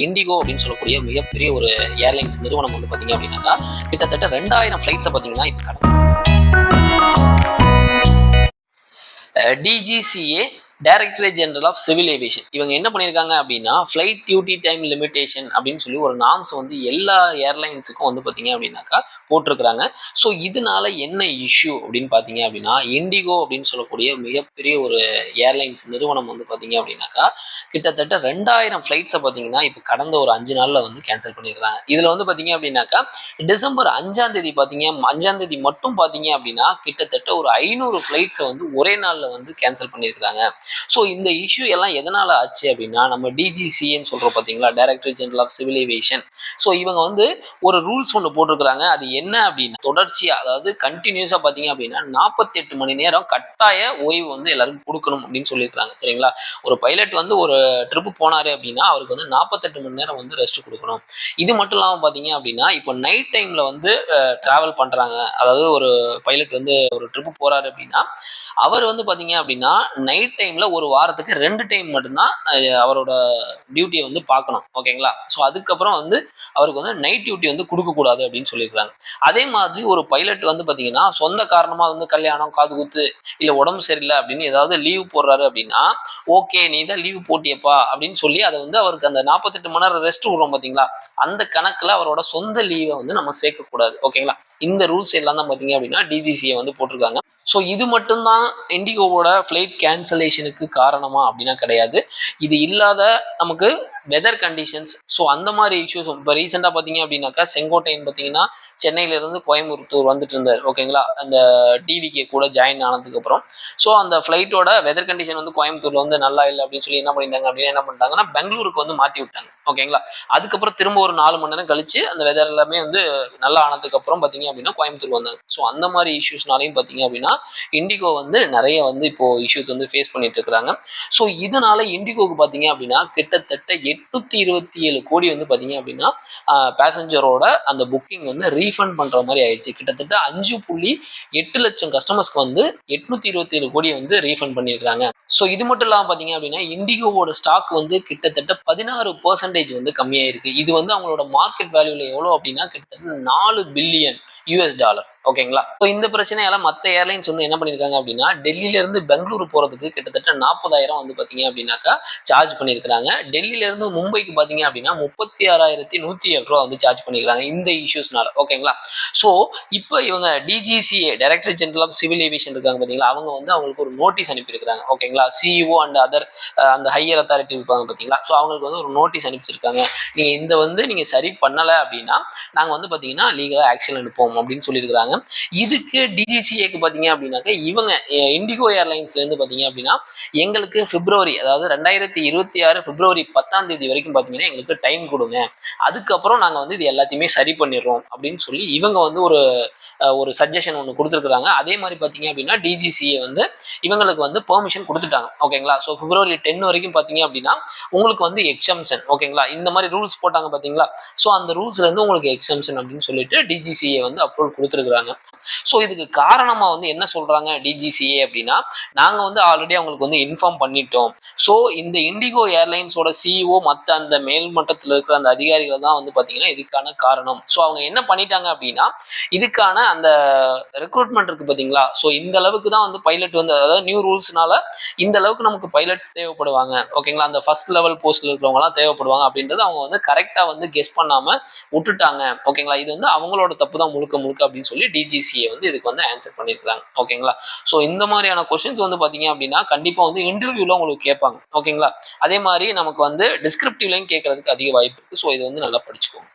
Indigo அப்படின்னு சொல்லக்கூடிய மிகப்பெரிய ஒரு ஏர்லைன்ஸ் நிறுவனம் வந்து பார்த்தீங்க அப்படின்னாக்கா கிட்டத்தட்ட 2000 ஃப்ளைட்ஸை பார்த்தீங்கன்னா இப்போ DGCA directorate general of civil aviation இவங்க என்ன பண்ணியிருக்காங்க அப்படின்னா ஃப்ளைட் டியூட்டி டைம் லிமிடேஷன் அப்படின்னு சொல்லி ஒரு நார்ம்ஸ் வந்து எல்லா ஏர்லைன்ஸுக்கும் வந்து பார்த்தீங்க அப்படின்னாக்கா போட்டிருக்கிறாங்க. ஸோ இதனால என்ன இஷ்யூ அப்படின்னு பார்த்தீங்க அப்படின்னா இண்டிகோ அப்படின்னு சொல்லக்கூடிய மிகப்பெரிய ஒரு ஏர்லைன்ஸ் நிறுவனம் வந்து பார்த்தீங்க அப்படின்னாக்கா கிட்டத்தட்ட 2000 ஃப்ளைட்ஸை பார்த்தீங்கன்னா இப்போ கடந்த ஒரு 5 நாளில் வந்து கேன்சல் பண்ணியிருக்காங்க. இதில் வந்து பார்த்தீங்க அப்படின்னாக்கா டிசம்பர் 5ஆம் தேதி பார்த்தீங்க 5ஆம் தேதி மட்டும் பார்த்தீங்க அப்படின்னா கிட்டத்தட்ட ஒரு 500 ஃப்ளைட்ஸை வந்து ஒரே நாளில் வந்து கேன்சல் பண்ணியிருக்காங்க. ஸோ இந்த இஷ்யூ எல்லாம் எதனால ஆச்சு அப்படின்னா நம்ம டிஜிசின்னு சொல்கிறோம் பார்த்தீங்களா, directorate general of civil aviation. So இவங்க வந்து ஒரு ரூல்ஸ் ஒன்று போட்டிருக்கிறாங்க. அது என்ன அப்படின்னா தொடர்ச்சியாக அதாவது கண்டினியூஸாக பார்த்தீங்க அப்படின்னா 48 மணி நேரம் கட்டாய ஓய்வு வந்து எல்லாருக்கும் கொடுக்கணும் அப்படின்னு சொல்லியிருக்காங்க. சரிங்களா, ஒரு பைலட் வந்து ஒரு ட்ரிப்பு போனாரு அப்படின்னா அவருக்கு வந்து 48 மணி நேரம் வந்து ரெஸ்ட் கொடுக்கணும். இது மட்டும் இல்லாமல் பார்த்தீங்க அப்படின்னா இப்போ நைட் டைமில் வந்து ட்ராவல் பண்ணுறாங்க, அதாவது ஒரு பைலட் வந்து ஒரு ட்ரிப்பு போகிறாரு அப்படின்னா அவர் வந்து பார்த்தீங்க அப்படின்னா நைட் டைமில் ஒரு வாரத்துக்கு 2 டைம் மட்டும்தான் அவரோட டியூட்டியை வந்து பார்க்கணும். ஓகேங்களா, ஸோ அதுக்கப்புறம் வந்து அவருக்கு வந்து நைட் டியூட்டி வந்து கொடுக்கக்கூடாது அப்படின்னு சொல்லியிருக்காங்க. அதே மாதிரி ஒரு பைலட் வந்து பார்த்தீங்கன்னா சொந்த காரணமாக வந்து கல்யாணம், காது குத்து, இல்லை உடம்பு சரியில்லை அப்படின்னு ஏதாவது லீவ் போடுறாரு அப்படின்னா ஓகே நீ தான் லீவ் போட்டியப்பா அப்படின்னு சொல்லி அதை வந்து அவருக்கு அந்த 48 மணி நேரம் ரெஸ்ட் விடுறோம் பார்த்தீங்களா, அந்த கணக்கில் அவரோட சொந்த லீவை வந்து நம்ம சேர்க்கக்கூடாது. ஓகேங்களா, இந்த ரூல்ஸ் எல்லாம் தான் பார்த்தீங்க அப்படின்னா டிஜிசியை வந்து போட்டிருக்காங்க. ஸோ இது மட்டும்தான் இண்டிகோவோட ஃப்ளைட் கேன்சலேஷனுக்கு காரணமா அப்படின்னா கிடையாது. இது இல்லாத நமக்கு வெதர் கண்டிஷன்ஸ், ஸோ அந்த மாதிரி இஷ்யூஸ் இப்போ ரீசெண்டாக பார்த்தீங்க அப்படின்னாக்கா செங்கோட்டையன் பார்த்தீங்கன்னா சென்னையிலேருந்து கோயம்புத்தூர் வந்துட்டு இருந்தார். ஓகேங்களா, அந்த டிவிகே கூட ஜாயின் ஆனதுக்கப்புறம் ஸோ அந்த ஃப்ளைட்டோட வெதர் கண்டிஷன் வந்து கோயம்புத்தூரில் வந்து நல்லா இல்லை அப்படின்னு சொல்லி என்ன பண்ணிட்டாங்க அப்படின்னா என்ன பண்ணிட்டாங்கன்னா பெங்களூருக்கு வந்து மாற்றி விட்டாங்க. ஓகேங்களா, அதுக்கப்புறம் திரும்ப ஒரு 4 மணி நேரம் கழிச்சு அந்த வெதர் எல்லாமே வந்து நல்லா ஆனதுக்கப்புறம் பார்த்தீங்க அப்படின்னா கோயம்புத்தூர் வந்தாங்க. ஸோ அந்த மாதிரி இஷ்யூஸ்னாலையும் பார்த்தீங்க அப்படின்னா இண்டிகோ வந்து நிறைய வந்து இப்போ இஷ்யூஸ் வந்து ஃபேஸ் பண்ணிட்டு இருக்கிறாங்க. ஸோ இதனால இண்டிகோக்கு பார்த்தீங்க அப்படின்னா கிட்டத்தட்ட 827 கோடி வந்து பார்த்தீங்க அப்படின்னா பேசஞ்சரோட அந்த புக்கிங் வந்து ரீஃபண்ட் பண்ற மாதிரி ஆயிடுச்சு. கிட்டத்தட்ட 5.8 லட்சம் கஸ்டமர்ஸ்க்கு வந்து 827 கோடி வந்து ரீஃபண்ட் பண்ணியிருக்காங்க. ஸோ இது மட்டும் இல்லாமல் பார்த்தீங்க அப்படின்னா இண்டிகோவோட ஸ்டாக் வந்து கிட்டத்தட்ட 16% வந்து கம்மியாயிருக்கு. இது வந்து அவங்களோட மார்க்கெட் வேல்யூல எவ்வளோ அப்படின்னா கிட்டத்தட்ட 4 பில்லியன் US டாலர். ஓகேங்களா, ஸோ இந்த பிரச்சனையால மற்ற ஏர்லைன்ஸ் வந்து என்ன பண்ணியிருக்காங்க அப்படின்னா டெல்லியிலேருந்து பெங்களூரு போகிறதுக்கு கிட்டத்தட்ட 40,000 வந்து பார்த்தீங்க அப்படின்னாக்கா சார்ஜ் பண்ணியிருக்காங்க. டெல்லியிலேருந்து மும்பைக்கு பார்த்தீங்க அப்படின்னா 36,107 ரூபா வந்து சார்ஜ் பண்ணியிருக்காங்க இந்த இஷ்யூஸ்னால. ஓகேங்களா, ஸோ இப்போ இவங்க DGCA director general of civil aviation இருக்காங்க பார்த்தீங்களா, அவங்க வந்து அவங்களுக்கு ஒரு நோட்டீஸ் அனுப்பியிருக்காங்க. ஓகேங்களா, சிஇஓ அண்ட் அதர் அந்த ஹையர் அத்தாரிட்டி இருப்பாங்க பார்த்தீங்களா, ஸோ அவங்களுக்கு வந்து ஒரு நோட்டீஸ் அனுப்பிச்சிருக்காங்க. நீங்கள் இந்த வந்து நீங்கள் சரி பண்ணலை அப்படின்னா நாங்கள் வந்து பார்த்தீங்கன்னா லீகலாக ஆக்ஷன் எடுப்போம் அப்படின்னு சொல்லியிருக்காங்க. இதுக்கு டிஜிசிஏக்கு பார்த்தீங்க அப்படின்னாக்க இவங்க இண்டிகோ ஏர்லைன்ஸ்லேருந்து பார்த்தீங்க அப்படின்னா எங்களுக்கு பிப்ரவரி, அதாவது 2026 பிப்ரவரி 10ஆம் தேதி வரைக்கும் பார்த்தீங்கன்னா எங்களுக்கு டைம் கொடுங்க, அதுக்கப்புறம் நாங்கள் வந்து இது எல்லாத்தையுமே சரி பண்ணிடுறோம் அப்படின்னு சொல்லி இவங்க வந்து ஒரு சஜஷன் ஒன்று கொடுத்துருக்குறாங்க. அதே மாதிரி பார்த்தீங்க அப்படின்னா டிஜிசிஏ வந்து இவங்களுக்கு வந்து பெர்மிஷன் கொடுத்துட்டாங்க. ஓகேங்களா, ஸோ பிப்ரவரி 10 வரைக்கும் பார்த்தீங்க அப்படின்னா உங்களுக்கு வந்து எக்ஸம்ஷன். ஓகேங்களா, இந்த மாதிரி ரூல்ஸ் போட்டாங்க பார்த்தீங்களா, ஸோ அந்த ரூல்ஸ்லேருந்து உங்களுக்கு எக்ஸம்ஷன் அப்படின்னு சொல்லிட்டு டிஜிசிஏ வந்து அப்ரூவல் கொடுத்துருக்குறாங்க. ஸோ இதுக்கு காரணமாக வந்து என்ன சொல்கிறாங்க டிஜிசிஏ அப்படின்னா நாங்கள் வந்து ஆல்ரெடி அவங்களுக்கு வந்து இன்ஃபார்ம் பண்ணிட்டோம். ஸோ இந்த இண்டிகோ ஏர்லைன்ஸோட சிஇஓ மற்ற அந்த மேல்மட்டத்தில் இருக்கிற அந்த அதிகாரிகள் தான் வந்து பார்த்தீங்கன்னா இதுக்கான காரணம். ஸோ அவங்க என்ன பண்ணிட்டாங்க அப்படின்னா இதுக்கான அந்த ரெக்ரூட்மெண்ட் இருக்குது பார்த்தீங்களா, ஸோ இந்த அளவுக்கு தான் வந்து பைலட் வந்து அதாவது நியூ ரூல்ஸ்னால இந்த அளவுக்கு நமக்கு பைலட்ஸ் தேவைப்படுவாங்க. ஓகேங்களா, அந்த ஃபர்ஸ்ட் லெவல் போஸ்ட்டில் இருக்கிறவங்களாம் தேவைப்படுவாங்க அப்படின்றது அவங்க வந்து கரெக்டாக வந்து கெஸ் பண்ணாமல் விட்டுட்டாங்க. ஓகேங்களா, இது வந்து அவங்களோட தப்பு தான் முழுக்க முழுக்க அப்படின்னு சொல்லி டிஜிசிஏ வந்து இதுக்கு வந்து ஆன்சர் பண்ணியிருக்காங்க. ஓகேங்களா, ஸோ இந்த மாதிரியான கொஸ்டின்ஸ் வந்து பார்த்தீங்க அப்படின்னா கண்டிப்பாக வந்து இன்டர்வியூவில் உங்களுக்கு கேட்பாங்க. ஓகேங்களா, அதே மாதிரி நமக்கு வந்து டிஸ்கிரிப்டிவ்லையும் கேட்கறதுக்கு அதிக வாய்ப்பு இருக்குது. ஸோ இது வந்து நல்லா படிச்சுக்கோங்க.